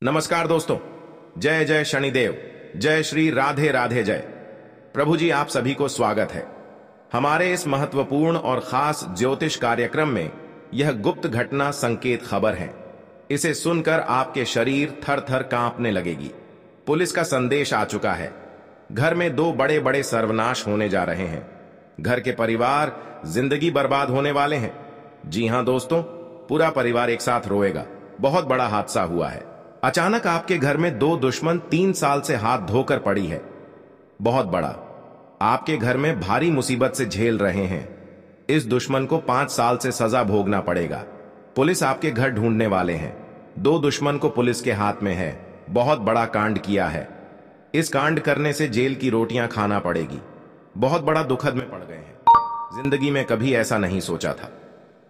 नमस्कार दोस्तों। जय जय शनिदेव, जय श्री राधे राधे जय। प्रभु जी आप सभी को स्वागत है हमारे इस महत्वपूर्ण और खास ज्योतिष कार्यक्रम में। यह गुप्त घटना संकेत खबर है। इसे सुनकर आपके शरीर थर थर कांपने लगेगी। पुलिस का संदेश आ चुका है। घर में दो बड़े बड़े सर्वनाश होने जा रहे हैं। घर के परिवार जिंदगी बर्बाद होने वाले हैं। जी हां दोस्तों, पूरा परिवार एक साथ रोएगा। बहुत बड़ा हादसा हुआ है। अचानक आपके घर में दो दुश्मन 3 साल से हाथ धोकर पड़ी है। बहुत बड़ा। आपके घर में भारी मुसीबत से झेल रहे हैं। इस दुश्मन को 5 साल से सजा भोगना पड़ेगा। पुलिस आपके घर ढूंढने वाले हैं। दो दुश्मन को पुलिस के हाथ में है। बहुत बड़ा कांड किया है। इस कांड करने से जेल की रोटियां खाना पड़ेगी। बहुत बड़ा दुखद में पड़ गए हैं। जिंदगी में कभी ऐसा नहीं सोचा था।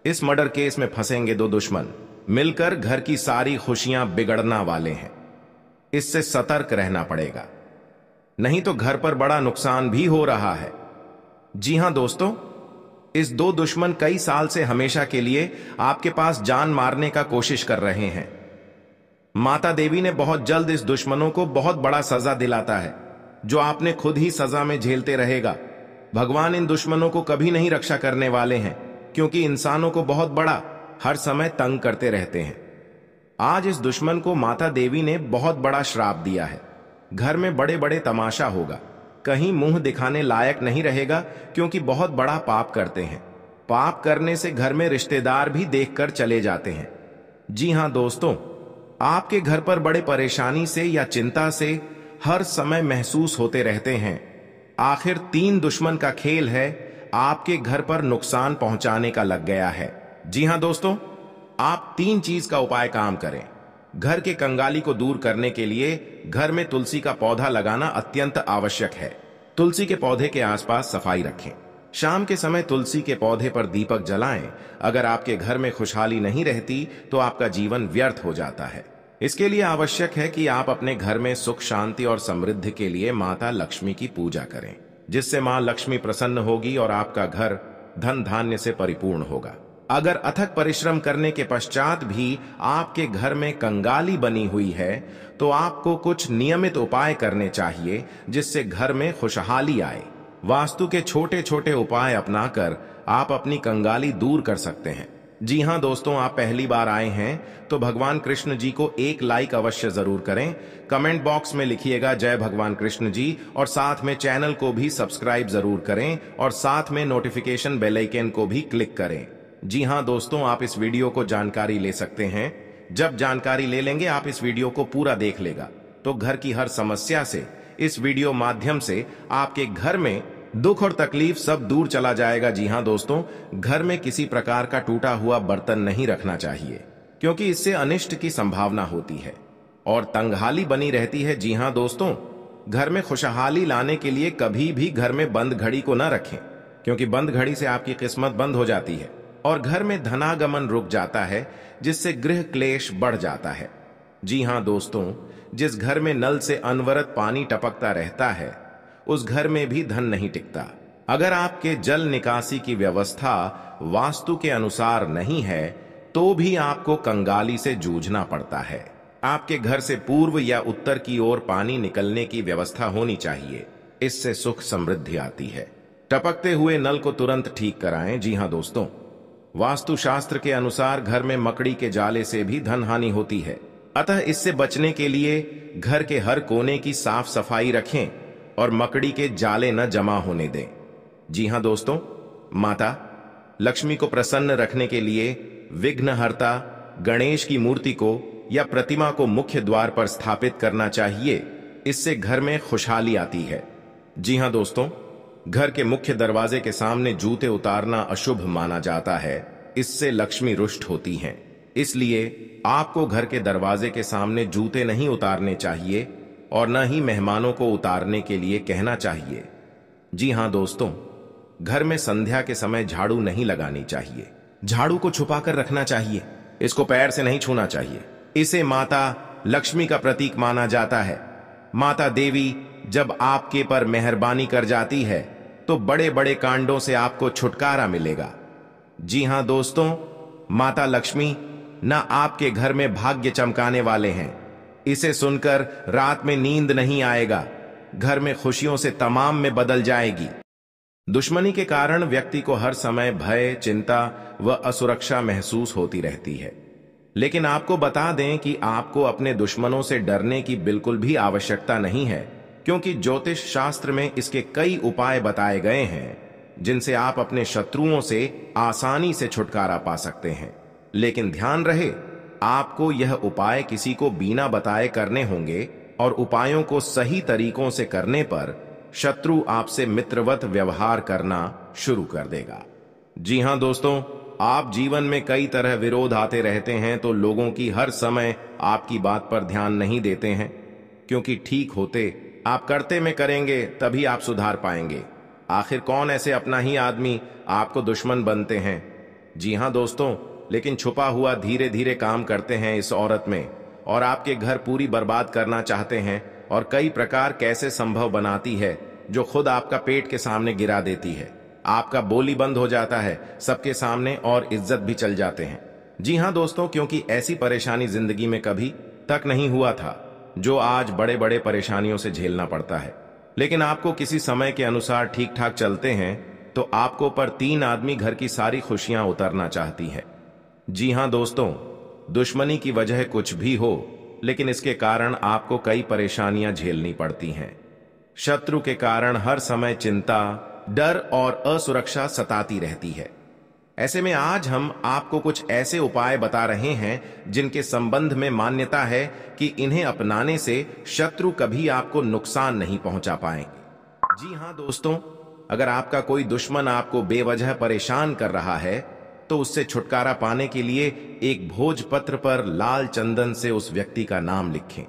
इस मर्डर केस में फंसेंगे दो दुश्मन। मिलकर घर की सारी खुशियां बिगड़ना वाले हैं। इससे सतर्क रहना पड़ेगा, नहीं तो घर पर बड़ा नुकसान भी हो रहा है। जी हां दोस्तों, इस दो दुश्मन कई साल से हमेशा के लिए आपके पास जान मारने का कोशिश कर रहे हैं। माता देवी ने बहुत जल्द इस दुश्मनों को बहुत बड़ा सजा दिलाता है, जो आपने खुद ही सजा में झेलते रहेगा। भगवान इन दुश्मनों को कभी नहीं रक्षा करने वाले हैं, क्योंकि इंसानों को बहुत बड़ा हर समय तंग करते रहते हैं। आज इस दुश्मन को माता देवी ने बहुत बड़ा श्राप दिया है। घर में बड़े बड़े तमाशा होगा। कहीं मुंह दिखाने लायक नहीं रहेगा, क्योंकि बहुत बड़ा पाप करते हैं। पाप करने से घर में रिश्तेदार भी देखकर चले जाते हैं। जी हां दोस्तों, आपके घर पर बड़े परेशानी से या चिंता से हर समय महसूस होते रहते हैं। आखिर 3 दुश्मन का खेल है। आपके घर पर नुकसान पहुंचाने का लग गया है। जी हां दोस्तों, आप 3 चीज का उपाय काम करें। घर के कंगाली को दूर करने के लिए घर में तुलसी का पौधा लगाना अत्यंत आवश्यक है। तुलसी के पौधे के आसपास सफाई रखें। शाम के समय तुलसी के पौधे पर दीपक जलाएं। अगर आपके घर में खुशहाली नहीं रहती तो आपका जीवन व्यर्थ हो जाता है। इसके लिए आवश्यक है कि आप अपने घर में सुख शांति और समृद्धि के लिए माता लक्ष्मी की पूजा करें, जिससे मां लक्ष्मी प्रसन्न होगी और आपका घर धन धान्य से परिपूर्ण होगा। अगर अथक परिश्रम करने के पश्चात भी आपके घर में कंगाली बनी हुई है, तो आपको कुछ नियमित उपाय करने चाहिए, जिससे घर में खुशहाली आए। वास्तु के छोटे छोटे उपाय अपनाकर आप अपनी कंगाली दूर कर सकते हैं। जी हां दोस्तों, आप पहली बार आए हैं तो भगवान कृष्ण जी को एक लाइक अवश्य जरूर करें। कमेंट बॉक्स में लिखिएगा जय भगवान कृष्ण जी, और साथ में चैनल को भी सब्सक्राइब जरूर करें, और साथ में नोटिफिकेशन बेल आइकन को भी क्लिक करें। जी हां दोस्तों, आप इस वीडियो को जानकारी ले सकते हैं। जब जानकारी ले लेंगे, आप इस वीडियो को पूरा देख लेगा तो घर की हर समस्या से इस वीडियो माध्यम से आपके घर में दुख और तकलीफ सब दूर चला जाएगा। जी हां दोस्तों, घर में किसी प्रकार का टूटा हुआ बर्तन नहीं रखना चाहिए, क्योंकि इससे अनिष्ट की संभावना होती है और तंगहाली बनी रहती है। जी हां दोस्तों, घर में खुशहाली लाने के लिए कभी भी घर में बंद घड़ी को न रखें, क्योंकि बंद घड़ी से आपकी किस्मत बंद हो जाती है और घर में धनागमन रुक जाता है, जिससे गृह क्लेश बढ़ जाता है। जी हां दोस्तों, जिस घर में नल से अनवरत पानी टपकता रहता है, उस घर में भी धन नहीं टिकता। अगर आपके जल निकासी की व्यवस्था वास्तु के अनुसार नहीं है, तो भी आपको कंगाली से जूझना पड़ता है। आपके घर से पूर्व या उत्तर की ओर पानी निकलने की व्यवस्था होनी चाहिए। इससे सुख समृद्धि आती है। टपकते हुए नल को तुरंत ठीक कराएं। जी हां दोस्तों, वास्तुशास्त्र के अनुसार घर में मकड़ी के जाले से भी धन हानि होती है। अतः इससे बचने के लिए घर के हर कोने की साफ सफाई रखें और मकड़ी के जाले न जमा होने दें। जी हां दोस्तों, माता लक्ष्मी को प्रसन्न रखने के लिए विघ्नहर्ता गणेश की मूर्ति को या प्रतिमा को मुख्य द्वार पर स्थापित करना चाहिए। इससे घर में खुशहाली आती है। जी हां दोस्तों, घर के मुख्य दरवाजे के सामने जूते उतारना अशुभ माना जाता है। इससे लक्ष्मी रुष्ट होती हैं। इसलिए आपको घर के दरवाजे के सामने जूते नहीं उतारने चाहिए और न ही मेहमानों को उतारने के लिए कहना चाहिए। जी हां दोस्तों, घर में संध्या के समय झाड़ू नहीं लगानी चाहिए। झाड़ू को छुपा कर रखना चाहिए। इसको पैर से नहीं छूना चाहिए। इसे माता लक्ष्मी का प्रतीक माना जाता है। माता देवी जब आपके पर मेहरबानी कर जाती है, तो बड़े बड़े कांडों से आपको छुटकारा मिलेगा। जी हां दोस्तों, माता लक्ष्मी न आपके घर में भाग्य चमकाने वाले हैं, इसे सुनकर रात में नींद नहीं आएगा, घर में खुशियों से तमाम में बदल जाएगी। दुश्मनी के कारण व्यक्ति को हर समय भय, चिंता व असुरक्षा महसूस होती रहती है। लेकिन आपको बता दें कि आपको अपने दुश्मनों से डरने की बिल्कुल भी आवश्यकता नहीं है, क्योंकि ज्योतिष शास्त्र में इसके कई उपाय बताए गए हैं जिनसे आप अपने शत्रुओं से आसानी से छुटकारा पा सकते हैं। लेकिन ध्यान रहे, आपको यह उपाय किसी को बिना बताए करने होंगे और उपायों को सही तरीकों से करने पर शत्रु आपसे मित्रवत व्यवहार करना शुरू कर देगा। जी हां दोस्तों, आप जीवन में कई तरह विरोध आते रहते हैं तो लोगों की हर समय आपकी बात पर ध्यान नहीं देते हैं, क्योंकि ठीक होते आप करते में करेंगे तभी आप सुधार पाएंगे। आखिर कौन ऐसे अपना ही आदमी आपको दुश्मन बनते हैं। जी हां दोस्तों, लेकिन छुपा हुआ धीरे धीरे काम करते हैं इस औरत में और आपके घर पूरी बर्बाद करना चाहते हैं और कई प्रकार कैसे संभव बनाती है जो खुद आपका पेट के सामने गिरा देती है। आपका बोली बंद हो जाता है सबके सामने और इज्जत भी चल जाते हैं। जी हां दोस्तों, क्योंकि ऐसी परेशानी जिंदगी में कभी तक नहीं हुआ था जो आज बड़े बड़े परेशानियों से झेलना पड़ता है। लेकिन आपको किसी समय के अनुसार ठीक ठाक चलते हैं तो आपको पर 3 आदमी घर की सारी खुशियां उतरना चाहती है। जी हां दोस्तों, दुश्मनी की वजह कुछ भी हो, लेकिन इसके कारण आपको कई परेशानियां झेलनी पड़ती हैं। शत्रु के कारण हर समय चिंता, डर और असुरक्षा सताती रहती है। ऐसे में आज हम आपको कुछ ऐसे उपाय बता रहे हैं जिनके संबंध में मान्यता है कि इन्हें अपनाने से शत्रु कभी आपको नुकसान नहीं पहुंचा पाएंगे। जी हां दोस्तों, अगर आपका कोई दुश्मन आपको बेवजह परेशान कर रहा है तो उससे छुटकारा पाने के लिए एक भोजपत्र पर लाल चंदन से उस व्यक्ति का नाम लिखें।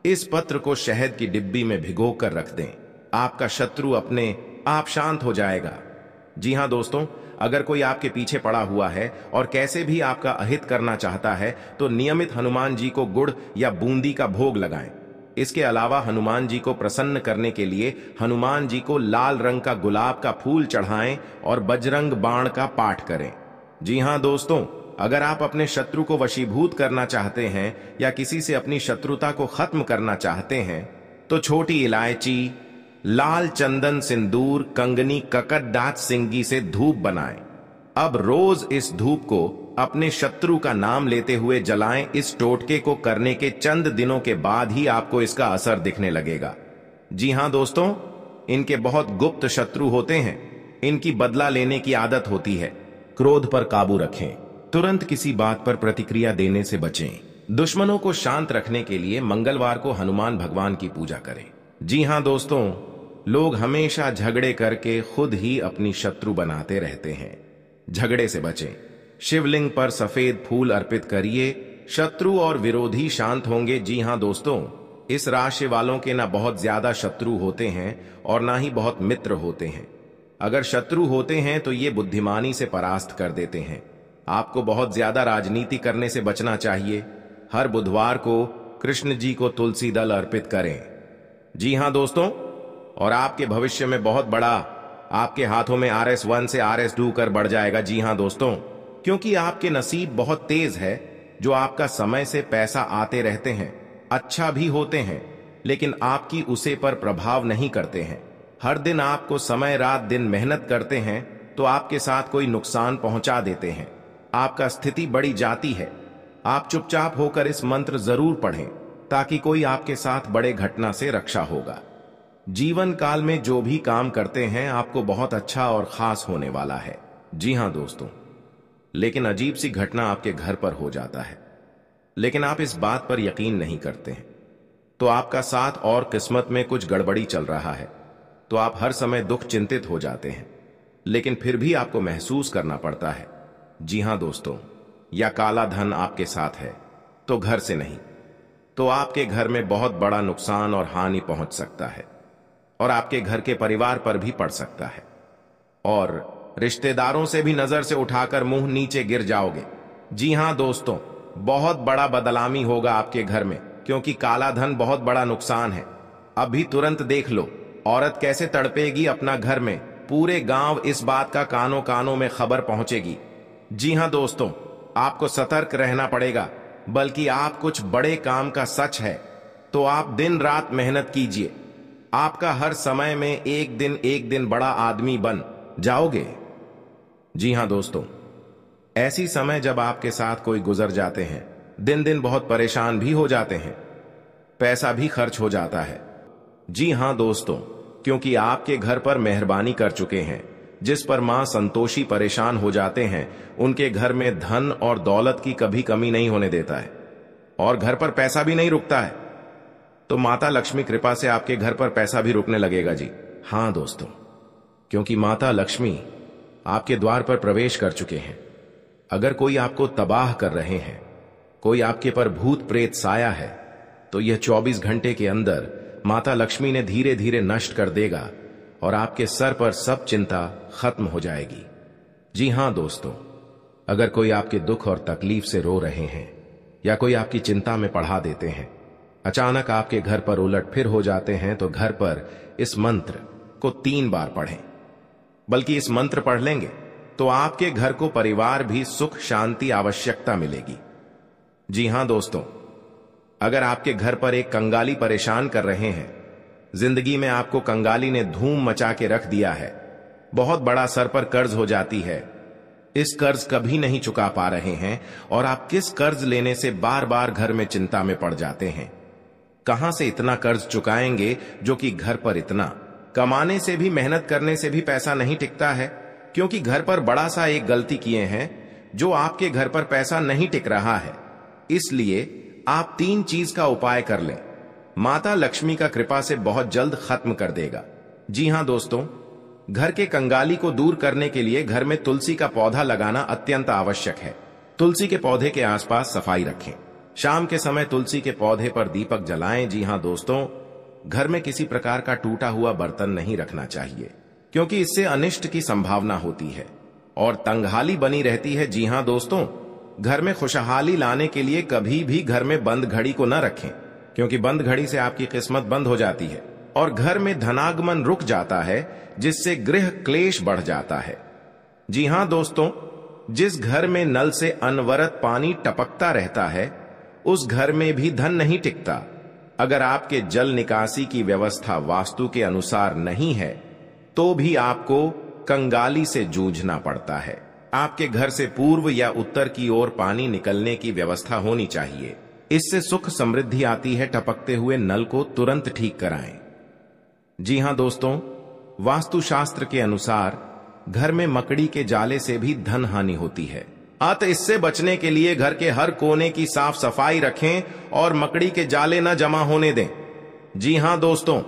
इस पत्र को शहद की डिब्बी में भिगोकर रख दें। आपका शत्रु अपने आप शांत हो जाएगा। जी हां दोस्तों, अगर कोई आपके पीछे पड़ा हुआ है और कैसे भी आपका अहित करना चाहता है तो नियमित हनुमान जी को गुड़ या बूंदी का भोग लगाएं। इसके अलावा हनुमान जी को प्रसन्न करने के लिए हनुमान जी को लाल रंग का गुलाब का फूल चढ़ाएं और बजरंग बाण का पाठ करें। जी हां दोस्तों, अगर आप अपने शत्रु को वशीभूत करना चाहते हैं या किसी से अपनी शत्रुता को खत्म करना चाहते हैं तो छोटी इलायची, लाल चंदन, सिंदूर, कंगनी, ककड़दात सिंगी से धूप बनाएं। अब रोज इस धूप को अपने शत्रु का नाम लेते हुए जलाएं। इस टोटके को करने के चंद दिनों के बाद ही आपको इसका असर दिखने लगेगा। जी हां दोस्तों, इनके बहुत गुप्त शत्रु होते हैं। इनकी बदला लेने की आदत होती है। क्रोध पर काबू रखें। तुरंत किसी बात पर प्रतिक्रिया देने से बचें। दुश्मनों को शांत रखने के लिए मंगलवार को हनुमान भगवान की पूजा करें। जी हां दोस्तों, लोग हमेशा झगड़े करके खुद ही अपनी शत्रु बनाते रहते हैं। झगड़े से बचें। शिवलिंग पर सफेद फूल अर्पित करिए। शत्रु और विरोधी शांत होंगे। जी हां दोस्तों, इस राशि वालों के ना बहुत ज्यादा शत्रु होते हैं और ना ही बहुत मित्र होते हैं। अगर शत्रु होते हैं तो ये बुद्धिमानी से परास्त कर देते हैं। आपको बहुत ज्यादा राजनीति करने से बचना चाहिए। हर बुधवार को कृष्ण जी को तुलसी दल अर्पित करें। जी हां दोस्तों, और आपके भविष्य में बहुत बड़ा आपके हाथों में RS1 से RS2 कर बढ़ जाएगा। जी हां दोस्तों, क्योंकि आपके नसीब बहुत तेज है जो आपका समय से पैसा आते रहते हैं, अच्छा भी होते हैं, लेकिन आपकी उसे पर प्रभाव नहीं करते हैं। हर दिन आपको समय रात दिन मेहनत करते हैं तो आपके साथ कोई नुकसान पहुंचा देते हैं। आपका स्थिति बढ़ी जाती है। आप चुपचाप होकर इस मंत्र जरूर पढ़ें ताकि कोई आपके साथ बड़े घटना से रक्षा होगा। जीवन काल में जो भी काम करते हैं आपको बहुत अच्छा और खास होने वाला है। जी हां दोस्तों, लेकिन अजीब सी घटना आपके घर पर हो जाता है, लेकिन आप इस बात पर यकीन नहीं करते हैं, तो आपका साथ और किस्मत में कुछ गड़बड़ी चल रहा है, तो आप हर समय दुख चिंतित हो जाते हैं, लेकिन फिर भी आपको महसूस करना पड़ता है। जी हां दोस्तों, या काला धन आपके साथ है तो घर से नहीं, तो आपके घर में बहुत बड़ा नुकसान और हानि पहुंच सकता है और आपके घर के परिवार पर भी पड़ सकता है और रिश्तेदारों से भी नजर से उठाकर मुंह नीचे गिर जाओगे। जी हां दोस्तों, बहुत बड़ा बदलामी होगा आपके घर में, क्योंकि काला धन बहुत बड़ा नुकसान है। अभी तुरंत देख लो औरत कैसे तड़पेगी अपना घर में। पूरे गांव इस बात का कानों कानों में खबर पहुंचेगी। जी हां दोस्तों, आपको सतर्क रहना पड़ेगा, बल्कि आप कुछ बड़े काम का सच है तो आप दिन रात मेहनत कीजिए। आपका हर समय में एक दिन बड़ा आदमी बन जाओगे। जी हां दोस्तों, ऐसी समय जब आपके साथ कोई गुजर जाते हैं, दिन दिन बहुत परेशान भी हो जाते हैं, पैसा भी खर्च हो जाता है। जी हां दोस्तों, क्योंकि आपके घर पर मेहरबानी कर चुके हैं, जिस पर मां संतोषी परेशान हो जाते हैं, उनके घर में धन और दौलत की कभी कमी नहीं होने देता है और घर पर पैसा भी नहीं रुकता है। तो माता लक्ष्मी कृपा से आपके घर पर पैसा भी रुकने लगेगा जी। हां दोस्तों, क्योंकि माता लक्ष्मी आपके द्वार पर प्रवेश कर चुके हैं। अगर कोई आपको तबाह कर रहे हैं, कोई आपके पर भूत प्रेत साया है, तो यह 24 घंटे के अंदर माता लक्ष्मी ने धीरे धीरे नष्ट कर देगा और आपके सर पर सब चिंता खत्म हो जाएगी। जी हां दोस्तों, अगर कोई आपके दुख और तकलीफ से रो रहे हैं या कोई आपकी चिंता में पढ़ा देते हैं, अचानक आपके घर पर उलट फिर हो जाते हैं, तो घर पर इस मंत्र को 3 बार पढ़ें। बल्कि इस मंत्र पढ़ लेंगे तो आपके घर को परिवार भी सुख शांति आवश्यकता मिलेगी। जी हां दोस्तों, अगर आपके घर पर एक कंगाली परेशान कर रहे हैं, जिंदगी में आपको कंगाली ने धूम मचा के रख दिया है, बहुत बड़ा सर पर कर्ज हो जाती है, इस कर्ज कभी नहीं चुका पा रहे हैं और आप किस कर्ज लेने से बार बार घर में चिंता में पड़ जाते हैं, कहां से इतना कर्ज चुकाएंगे जो कि घर पर इतना, कमाने से भी मेहनत करने से भी पैसा नहीं टिकता है, क्योंकि घर पर बड़ा सा एक गलती किए हैं जो आपके घर पर पैसा नहीं टिक रहा है। इसलिए आप 3 चीज का उपाय कर लें, माता लक्ष्मी का कृपा से बहुत जल्द खत्म कर देगा। जी हां दोस्तों, घर के कंगाली को दूर करने के लिए घर में तुलसी का पौधा लगाना अत्यंत आवश्यक है। तुलसी के पौधे के आसपास सफाई रखें। शाम के समय तुलसी के पौधे पर दीपक जलाएं। जी हां दोस्तों, घर में किसी प्रकार का टूटा हुआ बर्तन नहीं रखना चाहिए, क्योंकि इससे अनिष्ट की संभावना होती है और तंगहाली बनी रहती है। जी हां दोस्तों, घर में खुशहाली लाने के लिए कभी भी घर में बंद घड़ी को न रखें, क्योंकि बंद घड़ी से आपकी किस्मत बंद हो जाती है और घर में धनागमन रुक जाता है, जिससे गृह क्लेश बढ़ जाता है। जी हां दोस्तों, जिस घर में नल से अनवरत पानी टपकता रहता है, उस घर में भी धन नहीं टिकता। अगर आपके जल निकासी की व्यवस्था वास्तु के अनुसार नहीं है, तो भी आपको कंगाली से जूझना पड़ता है। आपके घर से पूर्व या उत्तर की ओर पानी निकलने की व्यवस्था होनी चाहिए, इससे सुख समृद्धि आती है। टपकते हुए नल को तुरंत ठीक कराएं। जी हां दोस्तों, वास्तुशास्त्र के अनुसार घर में मकड़ी के जाले से भी धन हानि होती है। अतः इससे बचने के लिए घर के हर कोने की साफ सफाई रखें और मकड़ी के जाले न जमा होने दें। जी हां दोस्तों,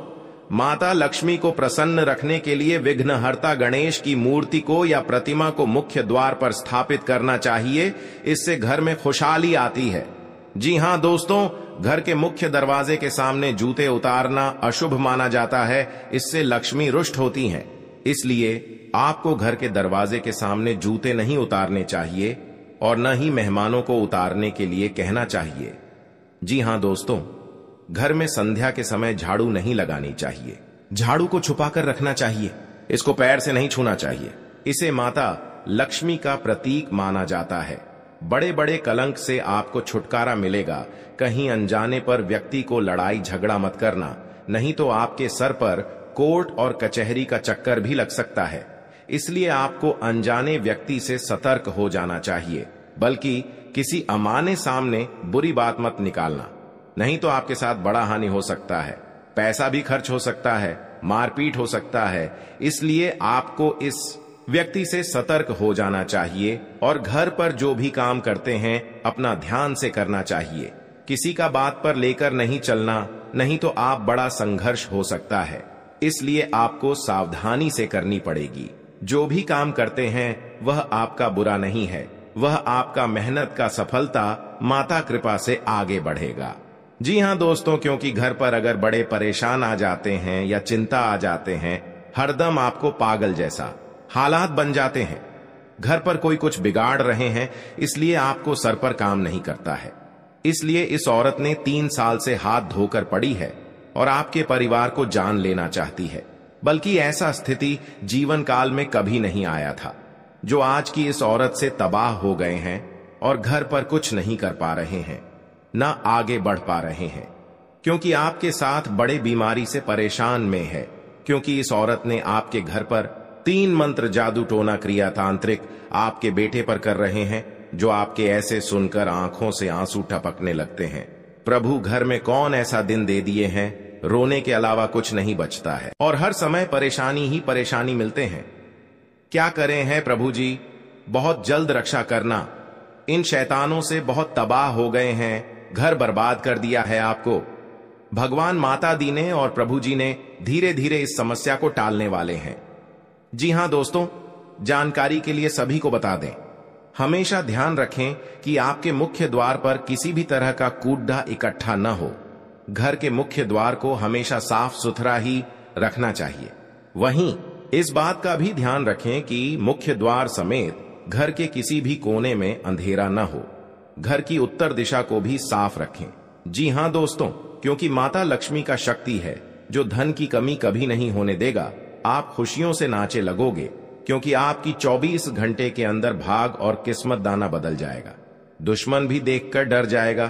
माता लक्ष्मी को प्रसन्न रखने के लिए विघ्नहर्ता गणेश की मूर्ति को या प्रतिमा को मुख्य द्वार पर स्थापित करना चाहिए, इससे घर में खुशहाली आती है। जी हां दोस्तों, घर के मुख्य दरवाजे के सामने जूते उतारना अशुभ माना जाता है, इससे लक्ष्मी रुष्ट होती हैं। इसलिए आपको घर के दरवाजे के सामने जूते नहीं उतारने चाहिए और न ही मेहमानों को उतारने के लिए कहना चाहिए। जी हां दोस्तों, घर में संध्या के समय झाड़ू नहीं लगानी चाहिए, झाड़ू को छुपाकर रखना चाहिए, इसको पैर से नहीं छूना चाहिए। इसे माता लक्ष्मी का प्रतीक माना जाता है। बड़े बड़े कलंक से आपको छुटकारा मिलेगा। कहीं अनजाने पर व्यक्ति को लड़ाई झगड़ा मत करना, नहीं तो आपके सर पर कोर्ट और कचहरी का चक्कर भी लग सकता है। इसलिए आपको अनजाने व्यक्ति से सतर्क हो जाना चाहिए, बल्कि किसी अमाने सामने बुरी बात मत निकालना, नहीं तो आपके साथ बड़ा हानि हो सकता है, पैसा भी खर्च हो सकता है, मारपीट हो सकता है। इसलिए आपको इस व्यक्ति से सतर्क हो जाना चाहिए और घर पर जो भी काम करते हैं अपना ध्यान से करना चाहिए। किसी का बात पर लेकर नहीं चलना, नहीं तो आप बड़ा संघर्ष हो सकता है। इसलिए आपको सावधानी से करनी पड़ेगी। जो भी काम करते हैं वह आपका बुरा नहीं है, वह आपका मेहनत का सफलता माता कृपा से आगे बढ़ेगा। जी हां दोस्तों, क्योंकि घर पर अगर बड़े परेशान आ जाते हैं या चिंता आ जाते हैं, हरदम आपको पागल जैसा हालात बन जाते हैं, घर पर कोई कुछ बिगाड़ रहे हैं, इसलिए आपको सर पर काम नहीं करता है। इसलिए इस औरत ने 3 साल से हाथ धोकर पड़ी है और आपके परिवार को जान लेना चाहती है, बल्कि ऐसा स्थिति जीवन काल में कभी नहीं आया था। जो आज की इस औरत से तबाह हो गए हैं और घर पर कुछ नहीं कर पा रहे हैं, ना आगे बढ़ पा रहे हैं, क्योंकि आपके साथ बड़े बीमारी से परेशान में है, क्योंकि इस औरत ने आपके घर पर 3 मंत्र जादू टोना क्रिया तांत्रिक आपके बेटे पर कर रहे हैं, जो आपके ऐसे सुनकर आंखों से आंसू टपकने लगते हैं। प्रभु घर में कौन ऐसा दिन दे दिए हैं, रोने के अलावा कुछ नहीं बचता है और हर समय परेशानी ही परेशानी मिलते हैं। क्या करें हैं प्रभु जी, बहुत जल्द रक्षा करना। इन शैतानों से बहुत तबाह हो गए हैं, घर बर्बाद कर दिया है आपको। भगवान माता दी ने और प्रभु जी ने धीरे धीरे इस समस्या को टालने वाले हैं। जी हां दोस्तों, जानकारी के लिए सभी को बता दें, हमेशा ध्यान रखें कि आपके मुख्य द्वार पर किसी भी तरह का कूड़ा इकट्ठा न हो। घर के मुख्य द्वार को हमेशा साफ सुथरा ही रखना चाहिए। वहीं इस बात का भी ध्यान रखें कि मुख्य द्वार समेत घर के किसी भी कोने में अंधेरा न हो। घर की उत्तर दिशा को भी साफ रखें। जी हां दोस्तों, क्योंकि माता लक्ष्मी का शक्ति है जो धन की कमी कभी नहीं होने देगा। आप खुशियों से नाचे लगोगे, क्योंकि आपकी 24 घंटे के अंदर भाग और किस्मत दाना बदल जाएगा। दुश्मन भी देखकर डर जाएगा।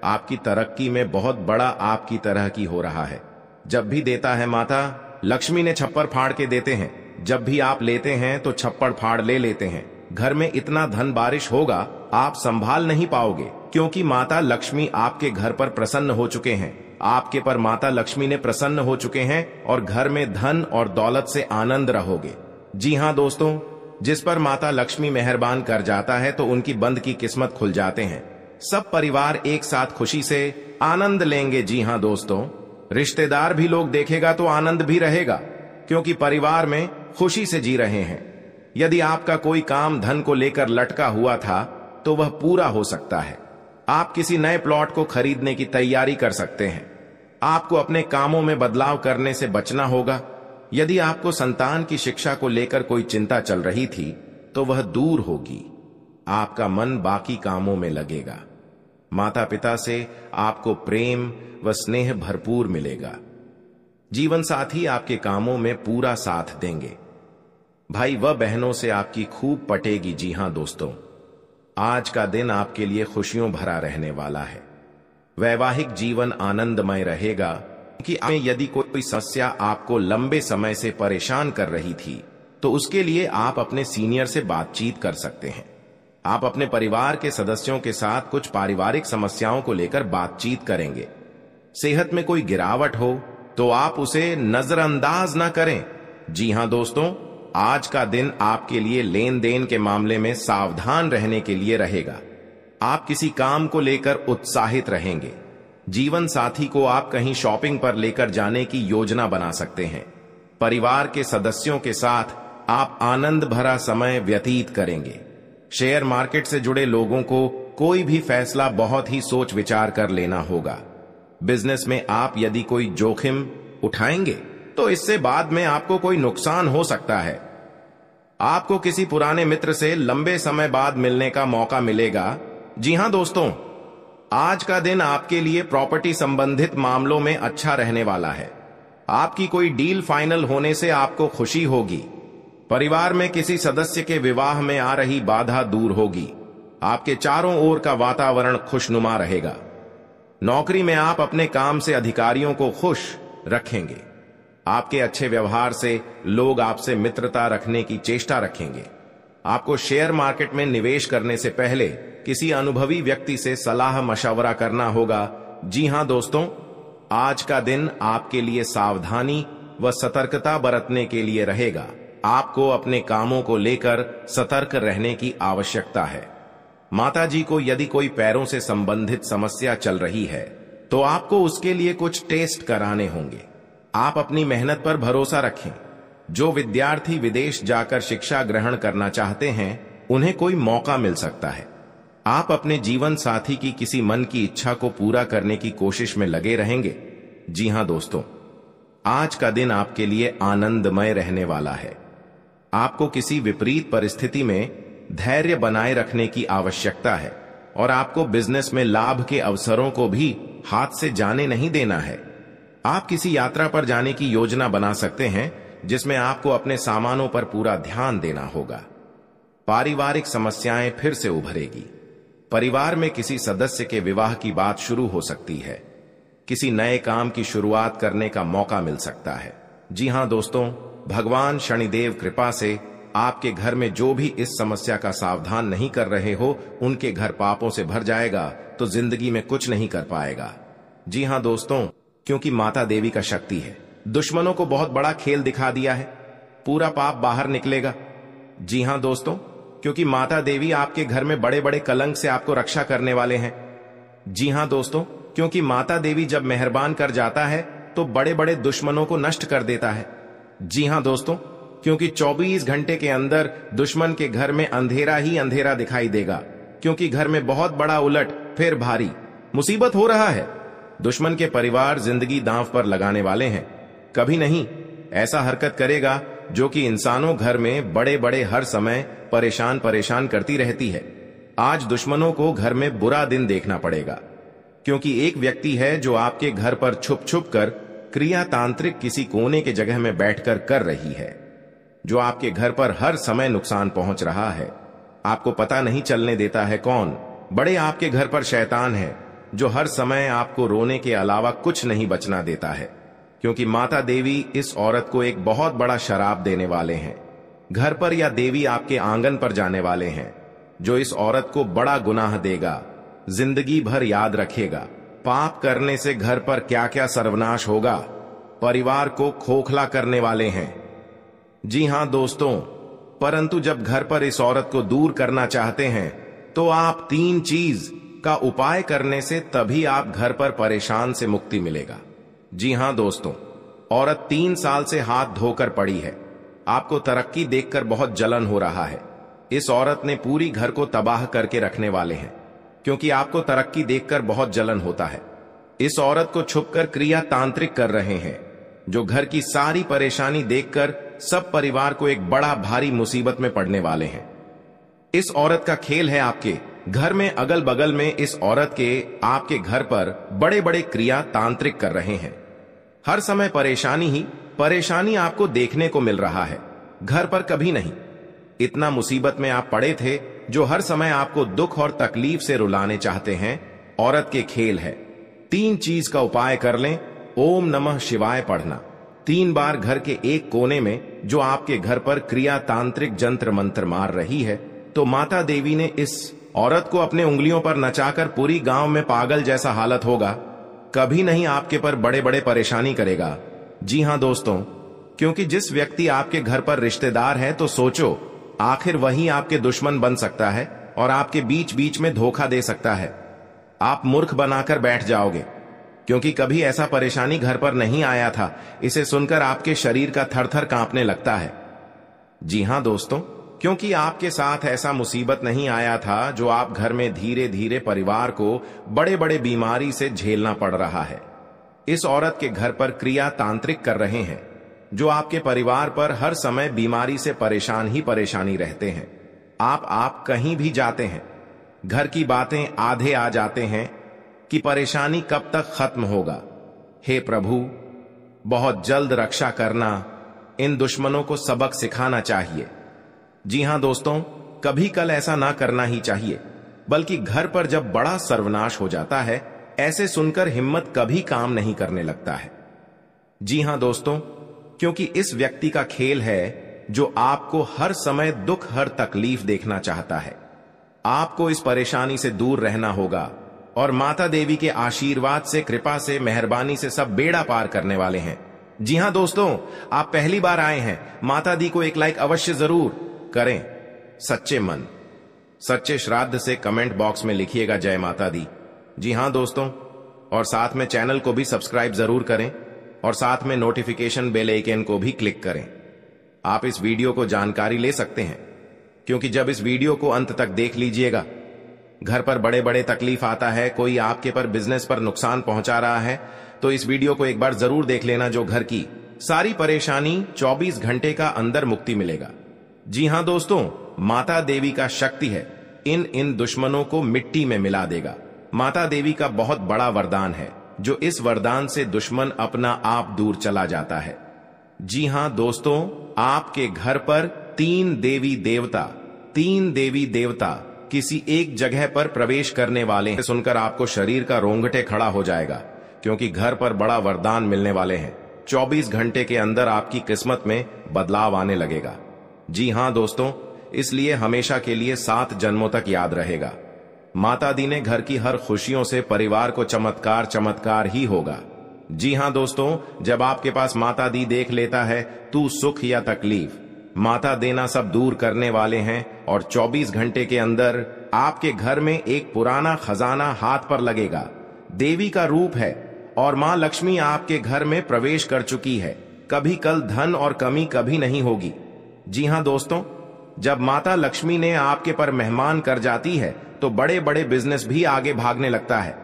आपकी तरक्की में बहुत बड़ा आपकी तरह की हो रहा है। जब भी देता है माता लक्ष्मी ने छप्पर फाड़ के देते हैं। जब भी आप लेते हैं तो छप्पर फाड़ ले लेते हैं। घर में इतना धन बारिश होगा आप संभाल नहीं पाओगे, क्योंकि माता लक्ष्मी आपके घर पर प्रसन्न हो चुके हैं। आपके पर माता लक्ष्मी ने प्रसन्न हो चुके हैं और घर में धन और दौलत से आनंद रहोगे। जी हां दोस्तों, जिस पर माता लक्ष्मी मेहरबान कर जाता है तो उनकी बंद की किस्मत खुल जाते हैं। सब परिवार एक साथ खुशी से आनंद लेंगे। जी हां दोस्तों, रिश्तेदार भी लोग देखेगा तो आनंद भी रहेगा, क्योंकि परिवार में खुशी से जी रहे हैं। यदि आपका कोई काम धन को लेकर लटका हुआ था तो वह पूरा हो सकता है। आप किसी नए प्लॉट को खरीदने की तैयारी कर सकते हैं। आपको अपने कामों में बदलाव करने से बचना होगा। यदि आपको संतान की शिक्षा को लेकर कोई चिंता चल रही थी तो वह दूर होगी। आपका मन बाकी कामों में लगेगा। माता पिता से आपको प्रेम व स्नेह भरपूर मिलेगा। जीवन साथी आपके कामों में पूरा साथ देंगे। भाई व बहनों से आपकी खूब पटेगी। जी हां दोस्तों, आज का दिन आपके लिए खुशियों भरा रहने वाला है। वैवाहिक जीवन आनंदमय रहेगा, कि यदि कोई समस्या आपको लंबे समय से परेशान कर रही थी तो उसके लिए आप अपने सीनियर से बातचीत कर सकते हैं। आप अपने परिवार के सदस्यों के साथ कुछ पारिवारिक समस्याओं को लेकर बातचीत करेंगे। सेहत में कोई गिरावट हो तो आप उसे नजरअंदाज ना करें। जी हां दोस्तों, आज का दिन आपके लिए लेन देन के मामले में सावधान रहने के लिए रहेगा। आप किसी काम को लेकर उत्साहित रहेंगे। जीवन साथी को आप कहीं शॉपिंग पर लेकर जाने की योजना बना सकते हैं। परिवार के सदस्यों के साथ आप आनंद भरा समय व्यतीत करेंगे। शेयर मार्केट से जुड़े लोगों को कोई भी फैसला बहुत ही सोच विचार कर लेना होगा। बिजनेस में आप यदि कोई जोखिम उठाएंगे तो इससे बाद में आपको कोई नुकसान हो सकता है। आपको किसी पुराने मित्र से लंबे समय बाद मिलने का मौका मिलेगा। जी हां दोस्तों, आज का दिन आपके लिए प्रॉपर्टी संबंधित मामलों में अच्छा रहने वाला है। आपकी कोई डील फाइनल होने से आपको खुशी होगी। परिवार में किसी सदस्य के विवाह में आ रही बाधा दूर होगी। आपके चारों ओर का वातावरण खुशनुमा रहेगा। नौकरी में आप अपने काम से अधिकारियों को खुश रखेंगे। आपके अच्छे व्यवहार से लोग आपसे मित्रता रखने की चेष्टा रखेंगे। आपको शेयर मार्केट में निवेश करने से पहले किसी अनुभवी व्यक्ति से सलाह मशवरा करना होगा। जी हां दोस्तों, आज का दिन आपके लिए सावधानी व सतर्कता बरतने के लिए रहेगा। आपको अपने कामों को लेकर सतर्क रहने की आवश्यकता है। माता जी को यदि कोई पैरों से संबंधित समस्या चल रही है तो आपको उसके लिए कुछ टेस्ट कराने होंगे। आप अपनी मेहनत पर भरोसा रखें। जो विद्यार्थी विदेश जाकर शिक्षा ग्रहण करना चाहते हैं उन्हें कोई मौका मिल सकता है। आप अपने जीवन साथी की किसी मन की इच्छा को पूरा करने की कोशिश में लगे रहेंगे। जी हां दोस्तों, आज का दिन आपके लिए आनंदमय रहने वाला है। आपको किसी विपरीत परिस्थिति में धैर्य बनाए रखने की आवश्यकता है और आपको बिजनेस में लाभ के अवसरों को भी हाथ से जाने नहीं देना है। आप किसी यात्रा पर जाने की योजना बना सकते हैं जिसमें आपको अपने सामानों पर पूरा ध्यान देना होगा। पारिवारिक समस्याएं फिर से उभरेगी। परिवार में किसी सदस्य के विवाह की बात शुरू हो सकती है। किसी नए काम की शुरुआत करने का मौका मिल सकता है। जी हां दोस्तों, भगवान शनिदेव कृपा से आपके घर में जो भी इस समस्या का सावधान नहीं कर रहे हो, उनके घर पापों से भर जाएगा तो जिंदगी में कुछ नहीं कर पाएगा। जी हां दोस्तों, क्योंकि माता देवी का शक्ति है। दुश्मनों को बहुत बड़ा खेल दिखा दिया है, पूरा पाप बाहर निकलेगा। जी हां दोस्तों, क्योंकि माता देवी आपके घर में बड़े बड़े कलंक से आपको रक्षा करने वाले हैं। जी हां दोस्तों, क्योंकि माता देवी जब मेहरबान कर जाता है तो बड़े बड़े दुश्मनों को नष्ट कर देता है। जी हां दोस्तों, क्योंकि 24 घंटे के अंदर दुश्मन के घर में अंधेरा ही अंधेरा दिखाई देगा, क्योंकि घर में बहुत बड़ा उलट फिर भारी मुसीबत हो रहा है। दुश्मन के परिवार जिंदगी दांव पर लगाने वाले हैं। कभी नहीं ऐसा हरकत करेगा जो कि इंसानों घर में बड़े बड़े हर समय परेशान करती रहती है। आज दुश्मनों को घर में बुरा दिन देखना पड़ेगा, क्योंकि एक व्यक्ति है जो आपके घर पर छुप छुप कर क्रिया तांत्रिक किसी कोने के जगह में बैठकर कर रही है, जो आपके घर पर हर समय नुकसान पहुंच रहा है। आपको पता नहीं चलने देता है कौन। बड़े आपके घर पर शैतान है जो हर समय आपको रोने के अलावा कुछ नहीं बचना देता है, क्योंकि माता देवी इस औरत को एक बहुत बड़ा शराप देने वाले हैं। घर पर या देवी आपके आंगन पर जाने वाले हैं, जो इस औरत को बड़ा गुनाह देगा, जिंदगी भर याद रखेगा। पाप करने से घर पर क्या क्या सर्वनाश होगा, परिवार को खोखला करने वाले हैं। जी हां दोस्तों, परंतु जब घर पर इस औरत को दूर करना चाहते हैं तो आप 3 चीज का उपाय करने से तभी आप घर पर परेशान से मुक्ति मिलेगा। जी हां दोस्तों, औरत 3 साल से हाथ धोकर पड़ी है। आपको तरक्की देखकर बहुत जलन हो रहा है। इस औरत ने पूरी घर को तबाह करके रखने वाले हैं, क्योंकि आपको तरक्की देखकर बहुत जलन होता है। इस औरत को छुपकर क्रिया तांत्रिक कर रहे हैं, जो घर की सारी परेशानी देखकर सब परिवार को एक बड़ा भारी मुसीबत में पड़ने वाले हैं। इस औरत का खेल है आपके घर में, अगल बगल में इस औरत के आपके घर पर बड़े बड़े क्रिया तांत्रिक कर रहे हैं। हर समय परेशानी ही परेशानी आपको देखने को मिल रहा है, घर पर कभी नहीं। इतना मुसीबत में आप पड़े थे जो हर समय आपको दुख और तकलीफ से रुलाने चाहते हैं। औरत के खेल है। 3 चीज का उपाय कर लें। ओम नमः शिवाय पढ़ना 3 बार घर के एक कोने में जो आपके घर पर क्रिया तांत्रिक जंत्र मंत्र मार रही है, तो माता देवी ने इस औरत को अपने उंगलियों पर नचाकर पूरी गांव में पागल जैसा हालत होगा, कभी नहीं आपके पर बड़े बड़े परेशानी करेगा। जी हां दोस्तों, क्योंकि जिस व्यक्ति आपके घर पर रिश्तेदार है, तो सोचो आखिर वही आपके दुश्मन बन सकता है और आपके बीच बीच में धोखा दे सकता है। आप मूर्ख बनाकर बैठ जाओगे, क्योंकि कभी ऐसा परेशानी घर पर नहीं आया था। इसे सुनकर आपके शरीर का थरथर कांपने लगता है। जी हां दोस्तों, क्योंकि आपके साथ ऐसा मुसीबत नहीं आया था जो आप घर में धीरे धीरे परिवार को बड़े बड़े बीमारी से झेलना पड़ रहा है। इस औरत के घर पर क्रिया तांत्रिक कर रहे हैं, जो आपके परिवार पर हर समय बीमारी से परेशान ही परेशानी रहते हैं। आप कहीं भी जाते हैं, घर की बातें आधे आ जाते हैं कि परेशानी कब तक खत्म होगा। हे प्रभु, बहुत जल्द रक्षा करना, इन दुश्मनों को सबक सिखाना चाहिए। जी हां दोस्तों, कभी कल ऐसा ना करना ही चाहिए, बल्कि घर पर जब बड़ा सर्वनाश हो जाता है, ऐसे सुनकर हिम्मत कभी काम नहीं करने लगता है। जी हां दोस्तों, क्योंकि इस व्यक्ति का खेल है जो आपको हर समय दुख हर तकलीफ देखना चाहता है। आपको इस परेशानी से दूर रहना होगा और माता देवी के आशीर्वाद से, कृपा से, मेहरबानी से सब बेड़ा पार करने वाले हैं। जी हां दोस्तों, आप पहली बार आए हैं, माता दी को एक लाइक अवश्य जरूर करें। सच्चे मन सच्चे श्राद्ध से कमेंट बॉक्स में लिखिएगा जय माता दी। जी हां दोस्तों, और साथ में चैनल को भी सब्सक्राइब जरूर करें और साथ में नोटिफिकेशन बेल आइकन को भी क्लिक करें। आप इस वीडियो को जानकारी ले सकते हैं, क्योंकि जब इस वीडियो को अंत तक देख लीजिएगा, घर पर बड़े बड़े तकलीफ आता है, कोई आपके पर बिजनेस पर नुकसान पहुंचा रहा है, तो इस वीडियो को एक बार जरूर देख लेना, जो घर की सारी परेशानी 24 घंटे का अंदर मुक्ति मिलेगा। जी हां दोस्तों, माता देवी का शक्ति है, इन दुश्मनों को मिट्टी में मिला देगा। माता देवी का बहुत बड़ा वरदान है, जो इस वरदान से दुश्मन अपना आप दूर चला जाता है। जी हां दोस्तों, आपके घर पर 3 देवी देवता किसी एक जगह पर प्रवेश करने वाले हैं। सुनकर आपको शरीर का रोंगटे खड़ा हो जाएगा, क्योंकि घर पर बड़ा वरदान मिलने वाले हैं। 24 घंटे के अंदर आपकी किस्मत में बदलाव आने लगेगा। जी हां दोस्तों, इसलिए हमेशा के लिए 7 जन्मों तक याद रहेगा। माता दी ने घर की हर खुशियों से परिवार को चमत्कार चमत्कार ही होगा। जी हां दोस्तों, जब आपके पास माता दी देख लेता है तू सुख या तकलीफ, माता देना सब दूर करने वाले हैं और 24 घंटे के अंदर आपके घर में एक पुराना खजाना हाथ पर लगेगा। देवी का रूप है और मां लक्ष्मी आपके घर में प्रवेश कर चुकी है। कभी कल धन और कमी कभी नहीं होगी। जी हां दोस्तों, जब माता लक्ष्मी ने आपके पर मेहमान कर जाती है तो बड़े बड़े बिजनेस भी आगे भागने लगता है।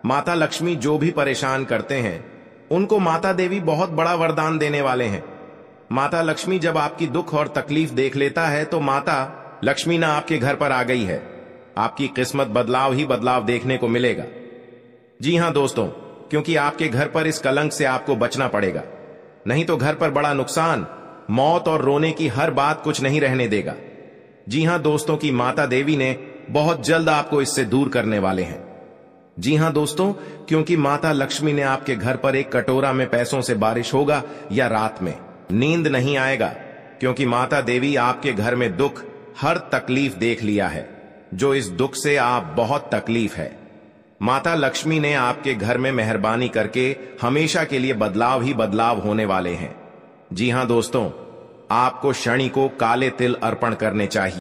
माता लक्ष्मी जो भी परेशान करते हैं उनको माता देवी बहुत बड़ा वरदान देने वाले हैं। माता लक्ष्मी जब आपकी दुख और तकलीफ देख लेता है तो माता लक्ष्मी ना आपके घर पर आ गई है। आपकी किस्मत बदलाव ही बदलाव देखने को मिलेगा। जी हां दोस्तों, क्योंकि आपके घर पर इस कलंक से आपको बचना पड़ेगा, नहीं तो घर पर बड़ा नुकसान, मौत और रोने की हर बात कुछ नहीं रहने देगा। जी हां दोस्तों, की माता देवी ने बहुत जल्द आपको इससे दूर करने वाले हैं। जी हां दोस्तों, क्योंकि माता लक्ष्मी ने आपके घर पर एक कटोरा में पैसों से बारिश होगा या रात में नींद नहीं आएगा, क्योंकि माता देवी आपके घर में दुख हर तकलीफ देख लिया है। जो इस दुख से आप बहुत तकलीफ है, माता लक्ष्मी ने आपके घर में मेहरबानी करके हमेशा के लिए बदलाव ही बदलाव होने वाले हैं। जी हां दोस्तों, आपको शनि को काले तिल अर्पण करने चाहिए।